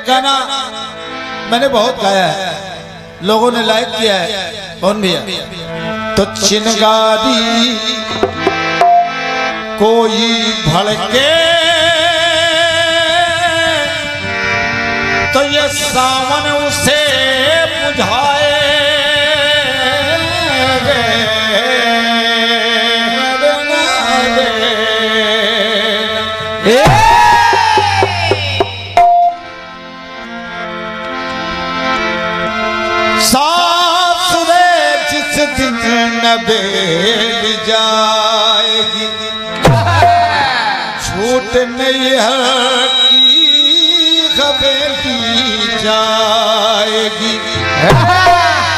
गाना मैंने बहुत गाया है, लोगों ने लाइक किया है। कौन भैया? तो चिनगारी कोई भड़के तो ये सावन उसे बुझाए। सासुरे जिस दिन नबेल जाएगी, छूट नहीं की हवेली जाएगी।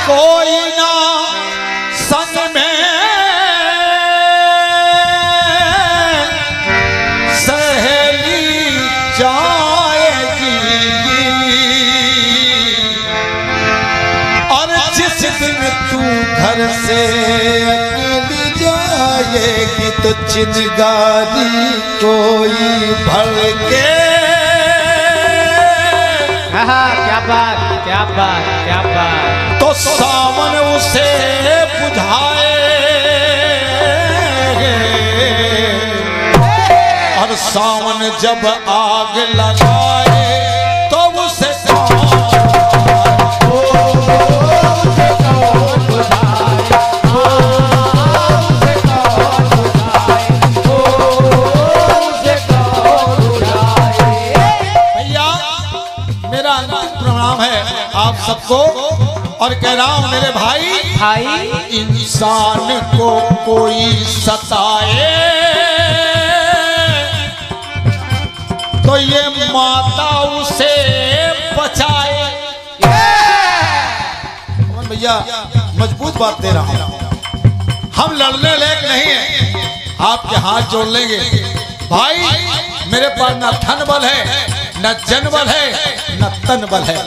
कोई ना संग में सहेली जाएगी, और जिस दिन तू घर से अकेली जाएगी तो चिनगारी कोई भड़के। क्या बात, क्या बात, क्या बात। तो सावन उसे बुझाए, और सावन जब आग लगाए तो उसे आप सबको और कह रहा हूं मेरे भाई, इंसान को कोई सताए तो ये माता उसे बचाए। भैया मजबूत बात दे रहा हूं, हम लड़ने लायक नहीं है, आपके हाथ जोड़ लेंगे भाई। मेरे पास न धन बल है, न जन बल है, न तन बल है,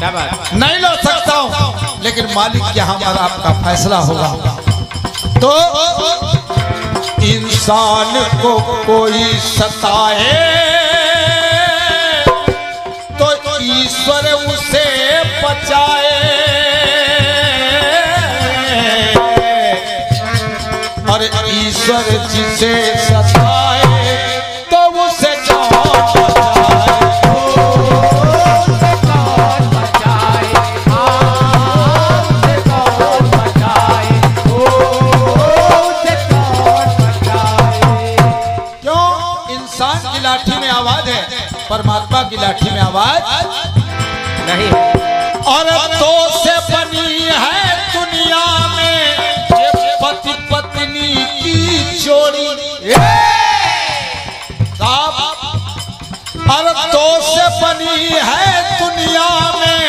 नहीं लड़ सकता हूं, लेकिन मालिक क्या हमारा आपका फैसला होगा। तो इंसान को कोई सताए तो ईश्वर उसे बचाए, और ईश्वर जिसे सताए तो उसे परमात्मा की लाठी में आवाज नहीं है। और तो से बनी है दुनिया में ये पति पत्नी की जोड़ी, और तो से बनी है दुनिया में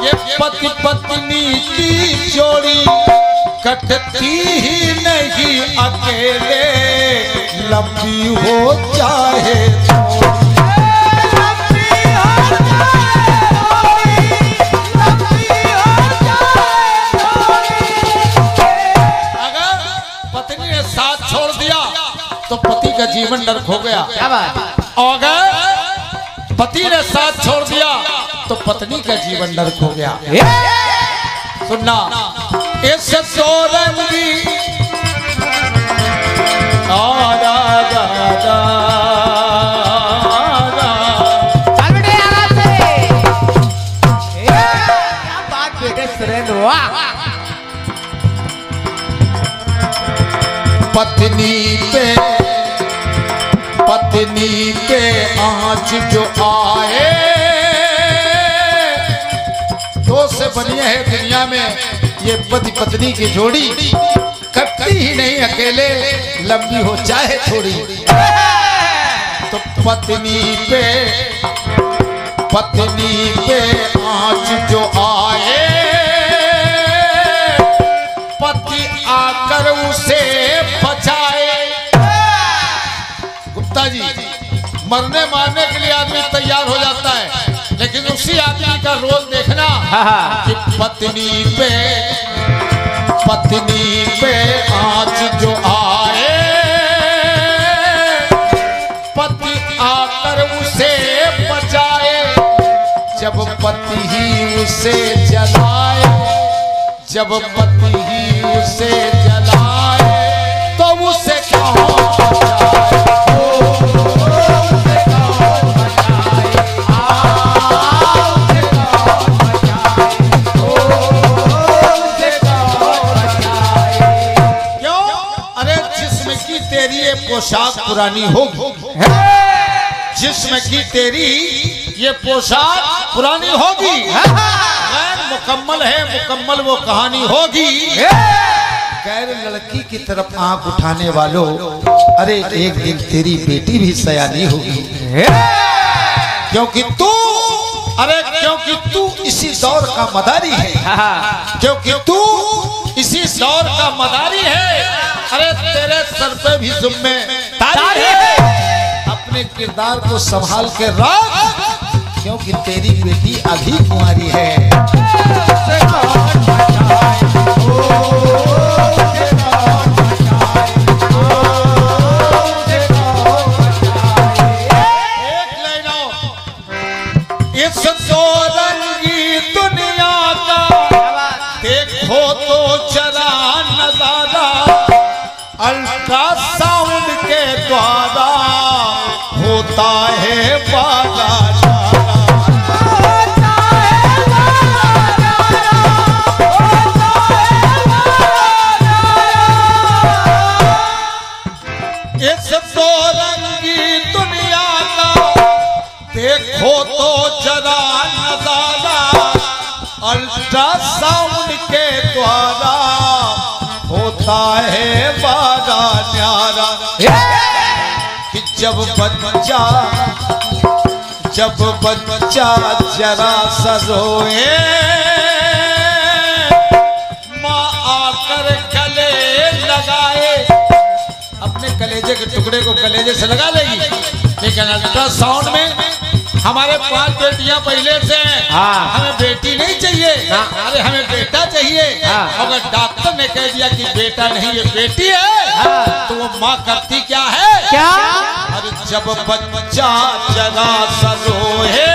ये पति पत्नी की जोड़ी, कटती ही नहीं अकेले लंबी हो चाहे। तो पति का जीवन नरक हो गया। क्या बात। और अगर पति ने साथ छोड़ दिया तो पत्नी का जीवन नरक हो गया। सुनना, इस दो रंगी पत्नी पे आँच जो आए, दो से बनी है दुनिया में ये पति पत्नी की जोड़ी, कटती ही नहीं अकेले लंबी हो चाहे थोड़ी। तो पत्नी पे आँच जो आए, पति आकर उसे बचाए। गुप्ता जी, मरने मारने के लिए आदमी तैयार हो जाता है, लेकिन उसी आदमी का रोल देखना कि पत्नी पे आँच जो आए, पति आकर उसे बचाए। जब पति ही उसे जलाए, जब पति ही उसे जलाए तो उसे कौन पोशाक पुरानी होगी, जिसमें की तेरी ये पोशाक पुरानी होगी, गैर मुकम्मल है, मुकम्मल वो कहानी होगी। गैर लड़की की तरफ आंख उठाने वालों, अरे एक दिन तेरी बेटी भी सयानी होगी, क्योंकि तू इसी दौर का मदारी है, क्योंकि तू इसी दौर का मदारी है। अरे तेरे सर पे भी जिम्मेदारी है, अपने किरदार को संभाल के रख, क्योंकि तेरी बेटी अभी कुंवारी है। एक लाइन इस रंगी दुनिया का देखो तो जरा नजारा, अल्ट्रासाउंड के द्वारा होता है बागा इस दो रंगी दुनिया का देखो तो जरा नजारा, अल्ट्रासाउंड के द्वारा होता है बड़ा न्यारा। कि जब बच्चा जरा सा रोए, माँ आकर गले लगाए, अपने कलेजे के टुकड़े को कलेजे से लगा लेगी, लेकिन अल्ट्रासाउंड में हमारे 5 बेटियां पहले से हैं, हमें बेटी नहीं चाहिए, अरे हमें बेटा चाहिए। अगर डॉक्टर ने कह दिया कि बेटा नहीं ये बेटी है, तो वो माँ करती क्या है? क्या? अरे जब बच्चा जरा सा रोए,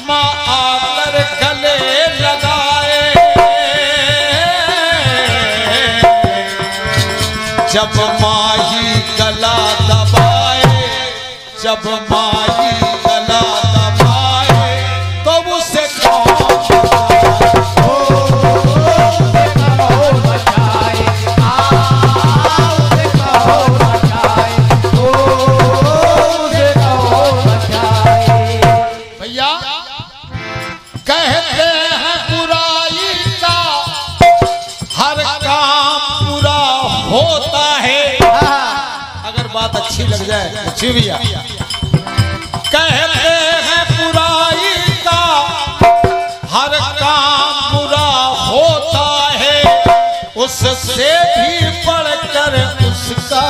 माँ आकर गले लगाए, जब माँ ही गला दबाए, जब माई गला दबाए तो उसे भैया कहते हैं बुराई का हर काम पूरा होता है। अगर बात अच्छी लग जाए अच्छी भैया, कहते हैं बुराई का हर काम बुरा होता है, उससे भी बढ़कर उसका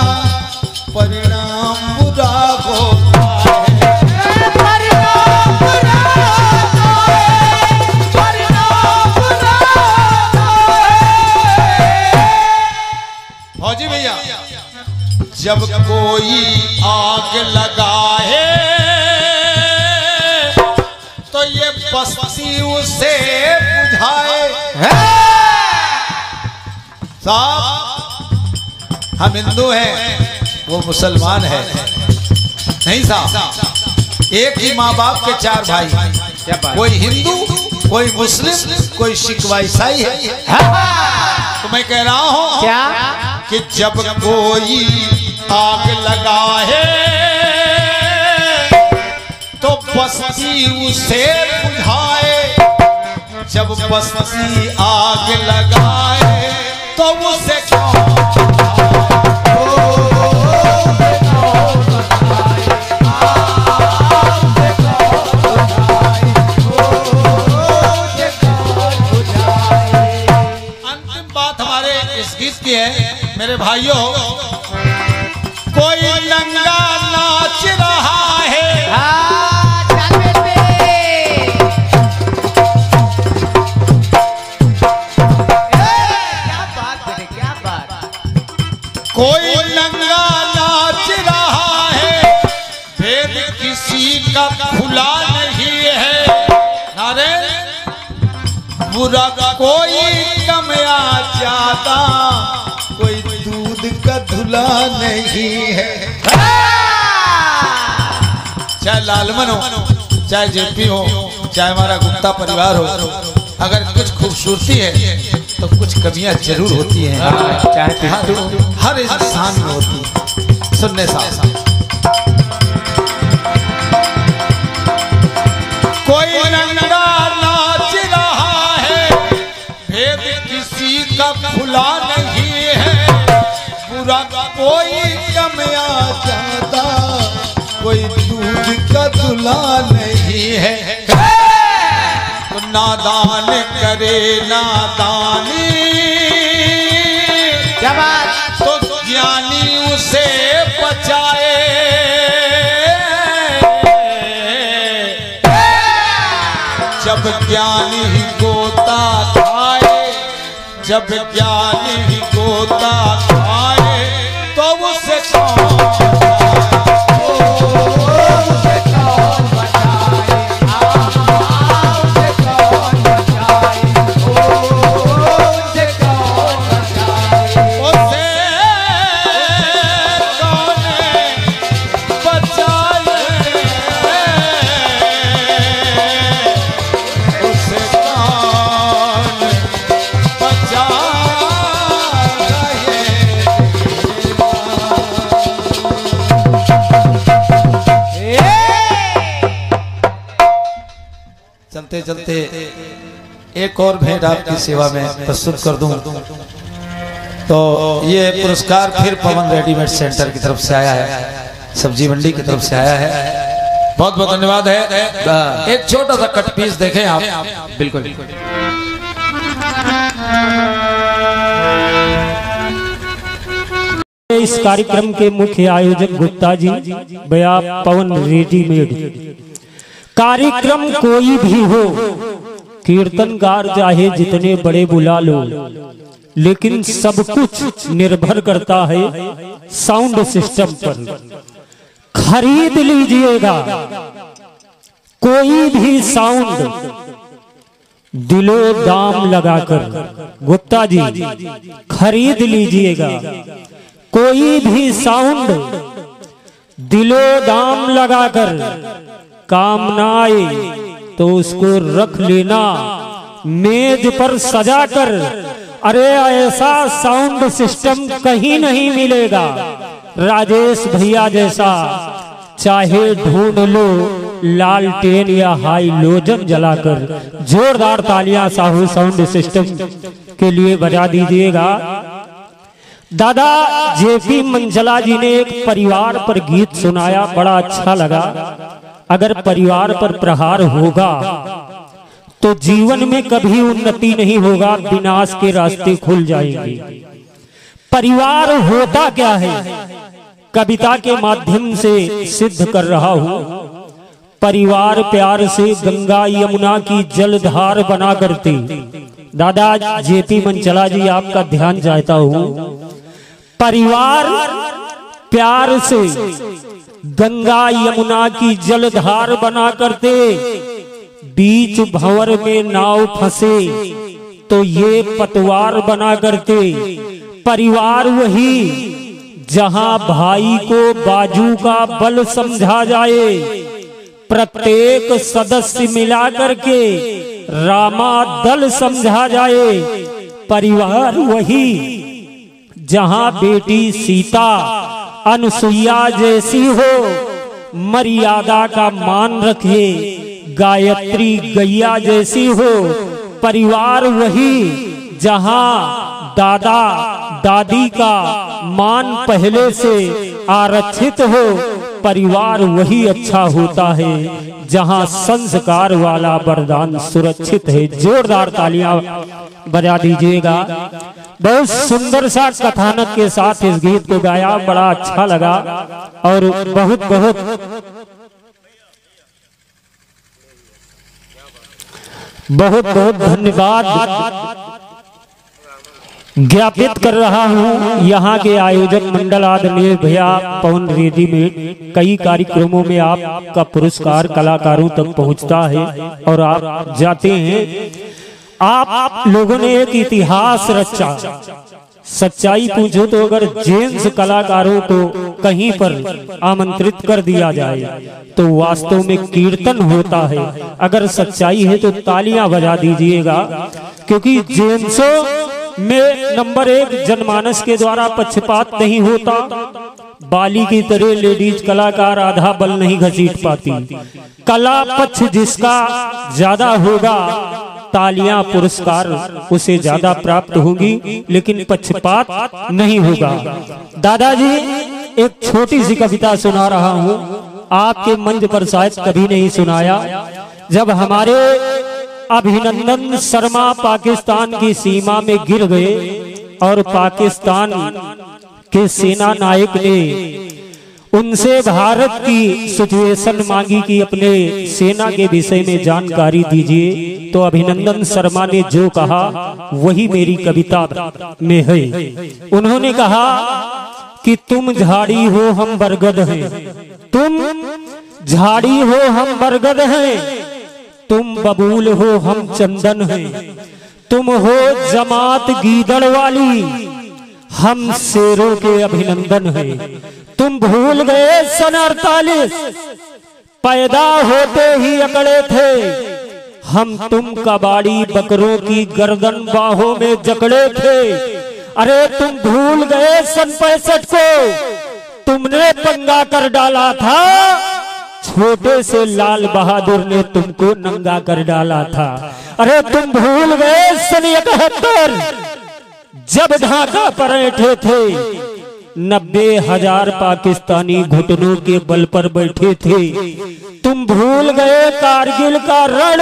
परिणाम बुरा होता है। फौजी भैया जब कोई आग लगाए तो ये बस्ती उसे बुझाए। साहब हम हिंदू हैं, वो मुसलमान है नहीं साहब, एक ही माँ बाप के 4 भाई, कोई हिंदू, कोई मुस्लिम, कोई सिख ईसाई है। तो मैं कह रहा हूँ क्या कि जब कोई आग लगाए तो बस्ती उसे बुझाए, जब बस्ती आग लगाए तो उसे अंतिम बात हमारे इस गीत की है मेरे भाइयों, कोई नंगा नाच रहा है, कोई नंगा नाच रहा है, भेद किसी का खुला नहीं है। नारे बुरा कोई कम या ज्यादा, कोई दूध का धुला नहीं है। चाहे लालमन हो, चाहे जेपी हो, चाहे हमारा गुप्ता परिवार हो, अगर कुछ खूबसूरती है तो कुछ कमियां जरूर होती हैं। हर इंसान में होती है। सुनने साथ कोई नंगा नाच रहा है, भेद किसी का खुला नहीं है। बुरा कोई कम या ज्यादा, कोई दूध का धुला नहीं है। तो नादान करे नादानी, तो ज्ञानी उसे बचाए। जब ज्ञानी ही गोता खाए, जब ज्ञानी ही गोता खाए, तो उसे चलते चलते एक और भेंट आपकी सेवा में प्रस्तुत कर दूं। तो ये पुरस्कार फिर पवन रेडीमेड सेंटर की तरफ से आया है, सब्जी मंडी की तरफ से आया है। बहुत बहुत धन्यवाद है। एक छोटा सा कट पीस देखें आप। बिल्कुल इस कार्यक्रम के मुख्य आयोजक गुप्ता जी, भैया पवन रेडीमेड। कार्यक्रम कोई भी हो, कीर्तनकार चाहे जितने बड़े बुला लो, लेकिन सब कुछ निर्भर करता है साउंड सिस्टम पर। खरीद लीजिएगा कोई भी साउंड दिलो दाम लगाकर। गुप्ता जी खरीद लीजिएगा कोई भी साउंड दिलो दाम लगाकर। काम ना आए तो उसको रख लेना मेज पर सजाकर। अरे ऐसा साउंड सिस्टम कहीं नहीं मिलेगा राजेश भैया जैसा। चाहे ढूंढ लो लालटेन या हाइलोजन जलाकर। जोरदार तालियां साहू साउंड सिस्टम के लिए बजा दीजिएगा। दादा जेपी मंचला जी ने एक परिवार पर गीत सुनाया, बड़ा अच्छा लगा। अगर परिवार पर प्रहार होगा तो जीवन में कभी उन्नति नहीं होगा, विनाश के रास्ते खुल जाएंगे। परिवार होता क्या है, कविता के माध्यम से सिद्ध कर रहा हूं। परिवार प्यार से गंगा यमुना की जलधार बना करते। दादा जेपी मंचला जी आपका ध्यान चाहता हूं। परिवार प्यार से गंगा यमुना की जलधार बना करते। बीच भंवर में नाव फंसे तो ये पतवार बना करते। परिवार वही जहां भाई को बाजू का बल समझा जाए। प्रत्येक सदस्य मिला करके रामा दल समझा जाए। परिवार वही जहां बेटी सीता अनुसुईया जैसी हो, मर्यादा का मान रखे गायत्री गैया जैसी हो। परिवार वही जहां दादा दादी का मान पहले से आरक्षित हो। परिवार वही अच्छा होता है जहां संस्कार वाला वरदान सुरक्षित है। जोरदार तालियां बजा दीजिएगा। बहुत सुंदर सा कथानक के साथ इस गीत को गाया, बड़ा अच्छा लगा। और बहुत बहुत बहुत बहुत धन्यवाद ज्ञापित कर रहा हूँ यहाँ के आयोजक मंडल आदरणीय भैया पवन रेडीमेड कई कार्यक्रमों में आपका पुरस्कार कलाकारों तक पहुँचता है और आप जाते हैं। आप लोगों ने एक इतिहास रचा। सच्चाई पूछो तो अगर जेंट्स कलाकारों को कहीं पर आमंत्रित कर दिया जाए तो वास्तव में कीर्तन होता है। अगर सच्चाई है तो तालियां बजा दीजिएगा, क्योंकि जेंट्सों में नंबर 1 जनमानस के द्वारा पक्षपात नहीं होता। बाली की तरह लेडीज कलाकार आधा बल नहीं घसीट पाती। कला पक्ष जिसका ज्यादा होगा तालियां पुरस्कार उसे ज्यादा प्राप्त होंगी, लेकिन पक्षपात नहीं होगा। दादाजी एक छोटी सी कविता सुना रहा हूँ, आपके मंच पर शायद कभी नहीं सुनाया। जब हमारे अभिनंदन शर्मा पाकिस्तान की सीमा में गिर गए और पाकिस्तान के सेना नायक ने उनसे भारत की सिचुएशन मांगी कि अपने सेना के विषय में जानकारी दीजिए, तो अभिनंदन शर्मा ने जो कहा वही मेरी कविता में है। उन्होंने कहा कि तुम झाड़ी हो हम बरगद हैं, तुम झाड़ी हो हम बरगद हैं, तुम बबूल हो हम चंदन हैं, तुम हो जमात गीदड़ वाली हम शेरों के अभिनंदन हैं। तुम भूल गए सन 48 पैदा होते ही अकड़े थे, हम तुम कबाड़ी बकरों की गर्दन बाहों में जकड़े थे। अरे तुम भूल गए सन 65 को तुमने पंगा कर डाला था, छोटे से लाल बहादुर ने तुमको नंगा कर डाला था। अरे तुम भूल गए सन 71 जब ढाका पर बैठे थे, 90,000 पाकिस्तानी घुटनों के बल पर बैठे थे। तुम भूल गए कारगिल का रण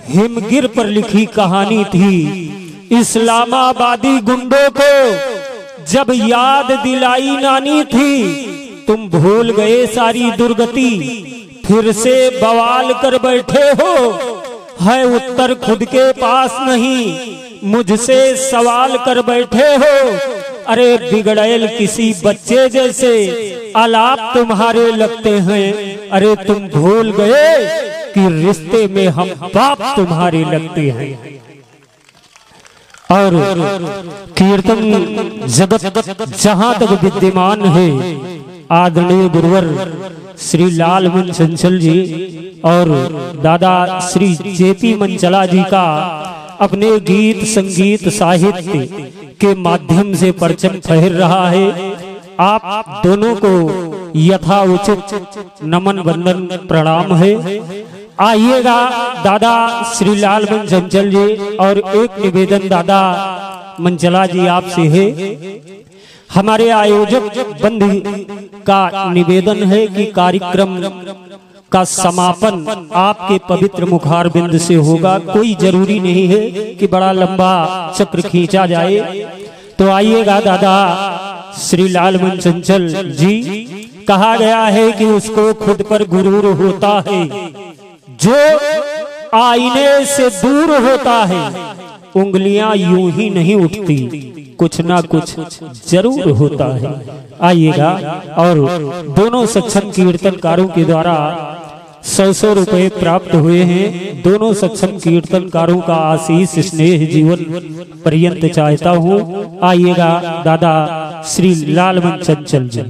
हिमगिर पर लिखी कहानी थी। इस्लामाबादी गुंडों को जब याद दिलाई नानी थी, तुम भूल गए सारी दुर्गति, फिर से बवाल कर बैठे हो। है उत्तर खुद के पास नहीं, मुझसे सवाल कर बैठे हो। अरे बिगड़ैल किसी बच्चे जैसे आलाप तुम्हारे लगते हैं। अरे तुम भूल गए कि रिश्ते में हम बाप तुम्हारे लगते हैं। और कीर्तन जगत जहां तक विद्यमान है, आदरणीय गुरुवर श्री लाल मन चंचल जी और दादा श्री जेपी मंचला जी का अपने गीत संगीत साहित्य के माध्यम से परचम फहर रहा है। आप दोनों को यथाउचित नमन वंदन प्रणाम है। आइएगा दादा श्री लाल मन चंचल जी, और एक निवेदन दादा मंचला जी आपसे है। हमारे आयोजक बंधु का निवेदन है कि कार्यक्रम का समापन आपके पवित्र मुखारबिंद से होगा। कोई जरूरी नहीं है कि बड़ा लंबा चक्र खींचा जाए। तो आइएगा दादा श्री लाल मन चंचल जी। कहा गया है कि उसको खुद पर गुरूर होता है जो आईने से दूर होता है। उंगलियां यूं ही नहीं उठती, कुछ ना कुछ जरूर होता है। आइएगा, और दोनों सक्षम कीर्तनकारों के द्वारा 100 रुपए प्राप्त हुए हैं। दोनों सक्षम कीर्तनकारों का आशीष स्नेह जीवन पर्यंत चाहता हूँ। आइएगा दादा श्री लाल मन चंचल जी।